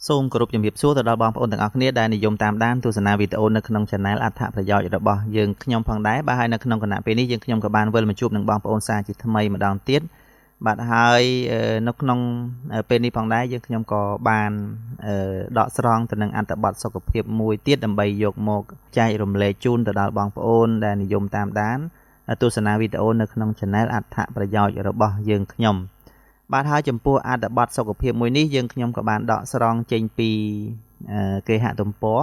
សូមគោរពជំរាបសួរទៅដល់បងប្អូនទាំងអស់គ្នាដែលនិយមតាមដានទស្សនាវីដេអូនៅក្នុង Channel អត្ថប្រយោជន៍របស់យើងខ្ញុំផងដែរបាទហើយនៅក្នុងគណៈពេលនេះយើងខ្ញុំក៏បានវិលមកជួបនឹងបងប្អូនសាជាថ្មីម្ដងទៀតបាទហើយនៅក្នុងពេលនេះផងដែរយើងខ្ញុំក៏បានដកស្រង់ទៅនឹងអត្ថបទសុខភាពមួយទៀតដើម្បីយកមកចែករំលែកជូនទៅដល់បងប្អូនដែលនិយមតាមដានទស្សនាវីដេអូនៅក្នុង Channel អត្ថប្រយោជន៍របស់យើងខ្ញុំបាទហើយចំពោះអត្ថបទសុខភាពមួយនេះយើងខ្ញុំក៏បានដកស្រង់ចេញពីគេហទំព័រ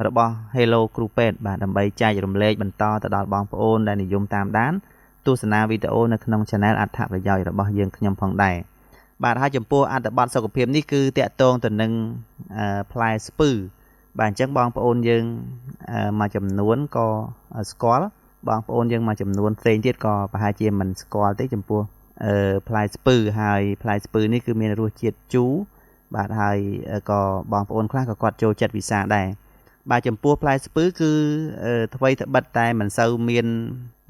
របស់ Hello គ្រូពេទ្យបាទដើម្បីចែករំលែកបន្តទៅដល់បងប្អូនដែលនិយមតាមដានទស្សនាវីដេអូនៅក្នុង Channel អត្ថប្រយោជន៍របស់យើងខ្ញុំផងដែរបាទហើយចំពោះអត្ថបទសុខភាពនេះគឺតាក់ទងទៅនឹងផ្លែស្ពឺបាទអញ្ចឹងបងប្អូនយើងមួយចំនួនក៏ស្គាល់បងប្អូនយើងមួយចំនួនផ្សេងទៀតក៏ប្រហែលជាមិនស្គាល់ទេចំពោះផ្លែស្ពឺហើយផ្លែស្ពឺនេះគឺមានរសជាតិជូរបាទហើយក៏បងប្អូនខ្លះក៏គាត់ចូលចិត្តពិសាដែរបាទចំពោះផ្លែស្ពឺគឺថ្មីត្បិតតែមិនសូវមាន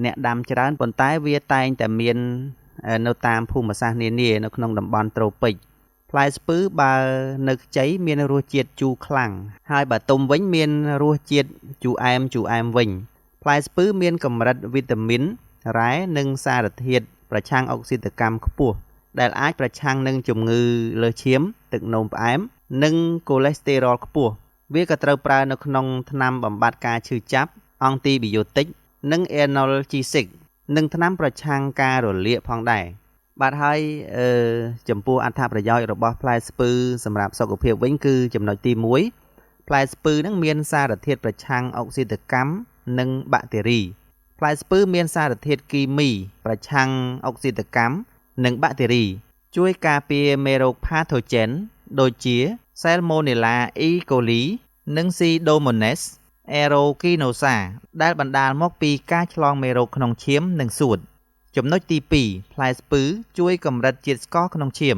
អ្នកដាំច្រើនប៉ុន្តែវាតែងតែមាននៅតាមភូមិសាស្ត្រនានានៅក្នុងតំបន់ត្រូពិកផ្លែស្ពឺបើនៅខ្ចីមានរសជាតិជូរខ្លាំងហើយបើទុំវិញមានរសជាតិជូរអែមវិញផ្លែស្ពឺមានកម្រិតវីតាមីនរ៉ែនិងសារធាតុប្រឆាំងអុកស៊ីតកម្មខ្ពស់ដែលអាចប្រឆាំងនឹងជំងឺលើសឈាមទឹកនោមផ្អែមនិងកូលេស្តេរ៉ុលខ្ពស់វាក៏ត្រូវប្រើនៅក្នុងថ្នាំបំបាត់ការឈឺចាប់អង់ទីប៊ីយោទិកនិងអេណុលជីសិកនិងថ្នាំប្រឆាំងការរលាកផងដែរបាទហើយចំពោះអត្ថប្រយោជន៍របស់ផ្លែស្ពឺសម្រាប់សុខភាពវិញគឺចំណុចទី1ផ្លែស្ពឺនឹងមានសារធាតុប្រឆាំងអុកស៊ីតកម្មនិងបាក់តេរីផ្លែស្ពឺមានសារធាតុគីមីប្រឆាំងអុកស៊ីតកម្មនិងបាក់តេរីជួយការពារមេរោគផាថូជែនដូចជា Salmonella E. coli និង Pseudomonas aeruginosa ដែលបណ្ដាលមកពីការឆ្លងមេរោគក្នុងឈាមនិងសួតចំណុចទី2ផ្លែស្ពឺជួយកម្រិតជាតិស្ករក្នុងឈាម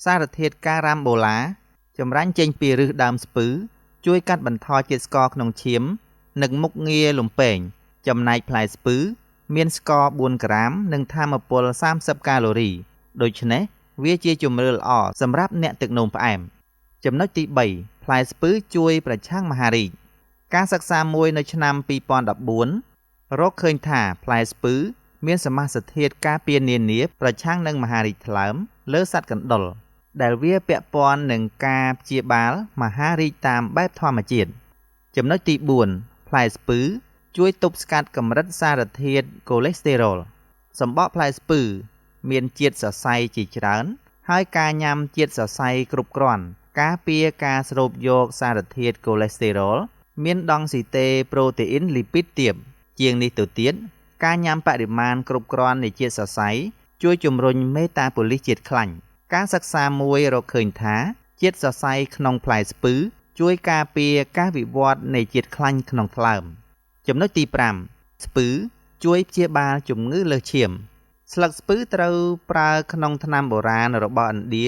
សារធាតុការ៉ាំបូឡាចម្រាញ់ចេញពីឫសដើមស្ពឺជួយកាត់បន្ថយជាតិស្ករក្នុងឈាមនិងមុខងារលំពែងចំណែកផ្លែស្ពឺមានស្ករ4ក្រាមនិងថាមពល30កាឡូរីដូច្នេះវាជាជម្រើសល្អសម្រាប់អ្នកទឹកនោមផ្អែមចំណុចទី3ផ្លែស្ពឺជួយប្រឆាំងមហារីកការសិក្សាមួយនៅឆ្នាំ2014រកឃើញថាផ្លែស្ពឺមានសមាសធាតុការពារនានាប្រឆាំងនឹងមហារីកថ្លើមលើសត្វកណ្ដុរដែលវាពាក់ព័ន្ធនឹងការព្យាបាលមហារីកតាមបែបធម្មជាតិចំណុចទី4ផ្លែស្ពឺជួយទប់ស្កាត់កម្រិតសារធាតុកូលេស្តេរ៉ុលសម្បកផ្លែស្ពឺមានជាតិសរសៃជាច្រើនហើយការញ៉ាំជាតិសរសៃគ្រប់គ្រាន់ការពារការស្រូបយកសារធាតុកូលេស្តេរ៉ុលមានដង់ស៊ីតេប្រូតេអ៊ីនលីពីតទាបជាងនេះទៅទៀតការញ៉ាំបរិមាណគ្រប់គ្រាន់នៃជាតិសរសៃជួយជំរុញមេតាបូលីសជាតិខ្លាញ់ការសិក្សាមួយរកឃើញថាជាតិសរសៃក្នុងផ្លែស្ពឺជួយការពារការវិវត្តនៃជាតិខ្លាញ់ក្នុងថ្លើមចំណុចទី5ស្ពឺជួយព្យាបាលជំងឺលើសឈាមស្លឹកស្ពឺត្រូវប្រើក្នុងថ្នាំបុរាណរបស់ឥណ្ឌា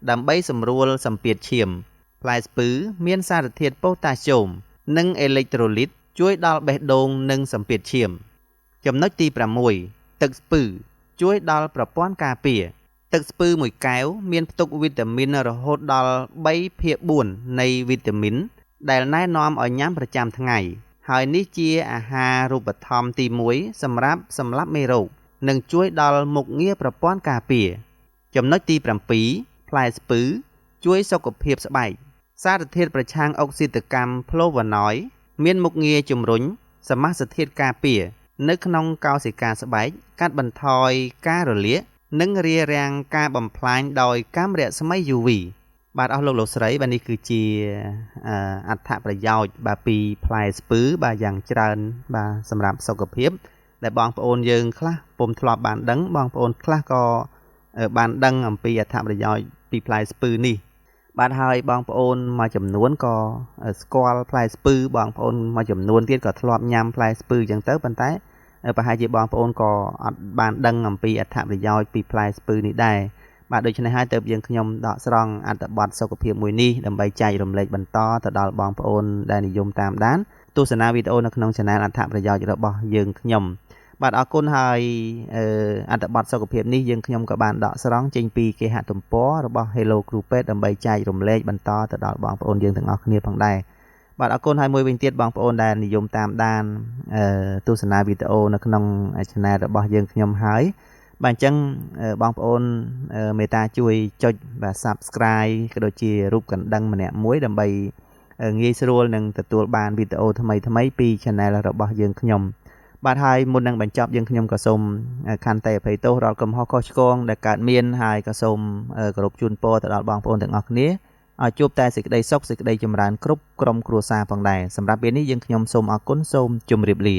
ដើម្បីសម្រួលសម្ពាធឈាមផ្លែស្ពឺមានសារធាតុប៉ូតាស្យូមនិងអេឡិចត្រូលីតជួយដល់បេះដូងនិងសម្ពាធឈាមចំណុចទី6ទឹកស្ពឺជួយដល់ប្រព័ន្ធការពារទឹកស្ពឺមួយកែវមានផ្ទុកវីតាមីនរហូតដល់3/4នៃវីតាមីនដែលណែនាំឲ្យញ៉ាំប្រចាំថ្ងៃហើយនេះជាអាហារូបត្ថម្ភទី1សម្រាប់សម្លាប់មេរោគនិងជួយដល់មុខងារប្រព័ន្ធការពារចំណុចទី7ផ្លែស្ពឺជួយសុខភាពស្បែកសារធាតុប្រឆាំងអុកស៊ីតកម្មផ្លូវ៉ាណយด์មានមុខងារជំរុញសមាសធាតុការពារនៅក្នុងកោសិកាស្បែកកាត់បន្ថយការរលាកនិងរារាំងការបំផ្លាញដោយកាំរស្មី UV បាទអស់លោកស្រីបាទនេះគឺជាអត្ថប្រយោជន៍បាទពីផ្លែស្ពឺបាទយ៉ាងច្រើនបាទសម្រាប់សុខភាពដែលបងប្អូនយើងខ្លះពុំធ្លាប់បានដឹងបងប្អូនខ្លះក៏បានដឹងអំពីអត្ថប្រយោជន៍ពីផ្លែស្ពឺនេះបាទហើយបងប្អូនមួយចំនួនក៏ស្គាល់ផ្លែស្ពឺបងប្អូនមួយចំនួនទៀតក៏ធ្លាប់ញ៉ាំផ្លែស្ពឺអញ្ចឹងទៅប៉ុន្តែប្រហែលជាបងប្អូនក៏អត់បានដឹងអំពីអត្ថប្រយោជន៍ពីផ្លែស្ពឺនេះដែរបាទដូច្នេះហើយទើបយើងខ្ញុំដកស្រង់អត្ថបទសុខភាពមួយនេះដើម្បីចែករំលែកបន្តទៅដល់បងប្អូនដែលនិយមតាមដានទស្សនាវីដេអូនៅក្នុង Channel អត្ថប្រយោជន៍របស់យើងខ្ញុំ បាទអរគុណហើយអត្ថបទសុខភាពនេះយើងខ្ញុំក៏បានដកស្រង់ចេញពីគេហទំព័ររបស់ Hello គ្រូពេទ្យដើម្បីចែករំលែកបន្តទៅដល់បងប្អូនយើងទាំងអស់គ្នាផងដែរបាទអរគុណហើយមួយវិញទៀតបងប្អូនដែលនិយមតាមដានទស្សនាវីដេអូនៅក្នុង channel របស់យើងខ្ញុំហើយបាទអញ្ចឹងបងប្អូនមេត្តាជួយចុចបាទ Subscribe ក៏ដូចជារូបកណ្ដឹងម្នាក់មួយដើម្បីងាយស្រួលនឹងទទួលបានវីដេអូថ្មីៗពី channel របស់យើងខ្ញុំបាទហើយមុននឹងបញ្ចប់យើងខ្ញុំក៏សូមខន្តីអភ័យទោសរាល់កំហុសខុសឆ្គងដែលកើតមានហើយក៏សូមគោរពជូនពរទៅដល់បងប្អូនទាំងអស់គ្នាឲ្យជួបតែសេចក្តីសុខសេចក្តីចម្រើនគ្រប់ក្រុមគ្រួសារផងដែរសម្រាប់ពេលនេះយើងខ្ញុំសូមអរគុណសូមជម្រាបលា